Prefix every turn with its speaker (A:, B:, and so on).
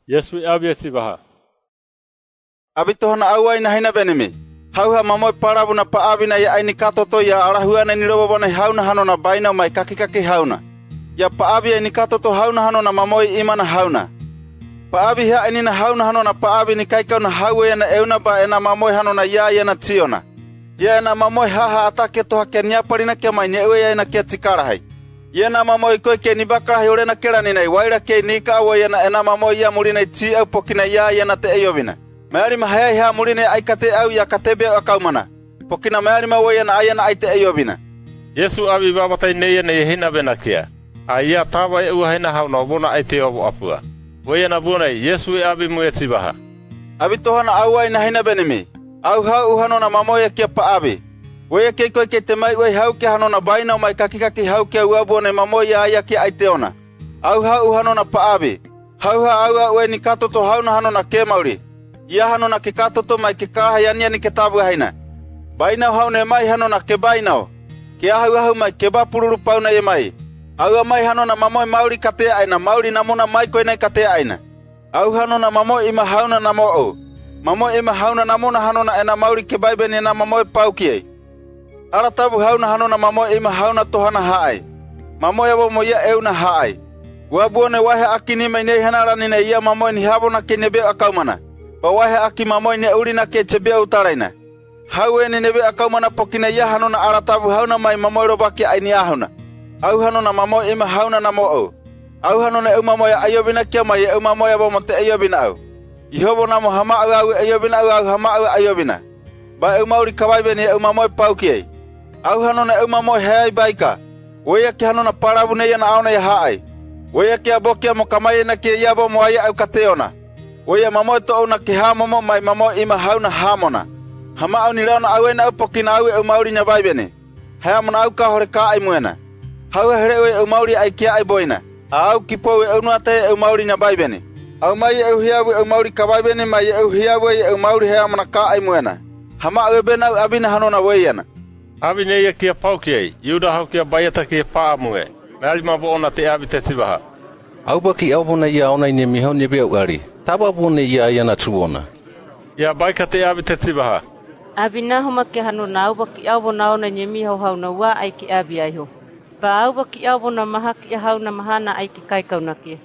A: Yesu abi sibaha.
B: Abi tohana awai na haina beneme. Hauha mamoi parabuna pa abi na ya aini katoto ya arahuana ni robobona hauna hanona baina mai kakikaki hauna. Ya pa abi aini katoto hauna hanona mamoi imana hauna. Pa abi ha aini na hauna hanona pa abi ni kaikau na haue na euna ba ena mamoi hanona ya na tiona. Ya na mamoi haha atake toha ke niaparina ke mai neue ya na ke tikarahai. Ya na mamoi koe ke nibakarahi ore na kerani nei waira ke nika awo ya na ena mamoi ya murina ti au pokina ya na te eyobina. Meari mahaya ha murine aikate au ya katebe akaumana. Pokina meari mawe na ayana aite eyobina.
A: Yesu abi babatai neya ne hina benakia. Aya tawa e uhena hauna bona aite obo apua. Weyana bona Yesu abi muetibaha.
B: Abi tohana awai na hina beneme. Au hau hanona mamoya kia pa abi. Weya ke koe ke te mai wei hau ke hanona baina mai kakikaki hau ke uabone mamoya aya ke aite ona. Au hau hanona pa abi. Hau au we ni katoto hauna hanona ke mauri. Ia hanona ke katoto mai ke kaha yani ke tabu haina. Bainau haune mai hanona ke bainau. Ke ahu mai ke bapururu pauna e mai. Au mai hanona mamoi mauri kate aina mauri namona mai koe nei kate aina. Au hanona mamoi ima hauna namo o. Mamoi ima hauna namona hanona ena mauri ke baibeni na mamoi paukie. Ara tabu hauna hanona mamoi ima hauna tohana haai. Mamoi abo moya euna haai. Wabuone wahe akini mai nei hanarani ne ia mamoi ni habona ke nebe akaumana. Bawahe aki mamoi ne urina ke chebe utaraina. Haue ni nebe akaumana pokina ya hanona aratabu hauna mai mamoi robaki aini ahuna. Au hanona mamoi ima hauna namo o. Au hanona eu mamoi ayobina kia mai eu mamoi abo mote ayobina au. Ihobo namo hama au ayobina au hama au ayobina. Ba eu mauri kawaibeni eu mamoi paukiei. Au hanona eu mamoi heai baika. Weya ki hanona parabune yana auna ya haai. Weya ki abokia mo kamai na ki yabo mo aya au kateona. Weya mamoi to ona ki hamomo mai mamoi ima hauna hamona. Hama au ni rauna au ena upokina au eu mauri nyabaibeni. Hayamona au ka hore ka ai muena. Hau herewe eu mauri ai kia ai boina. Au kipowe eu nuate eu mauri nyabaibeni. Au mai eu hiawe eu mauri kabaibeni mai eu hiawe eu mauri hayamona ka ai muena. Hama au bena au abina hanona weyana.
A: Abi neya kia paukiei. Yuda hau kia bayata kia paamue. Meali mabo ona te abi te tibaha.
C: Au baki au bona ia ona ine mihau nebe au ari. Taba bona ia yana tuona.
A: Ia baika te abi te tibaha.
D: Abi na homa ke hanona au baki au bona ona ine mihau hauna wa ai ki abi ai ho. Ba au baki au bona maha ki hauna mahana ai ki kai kauna kia.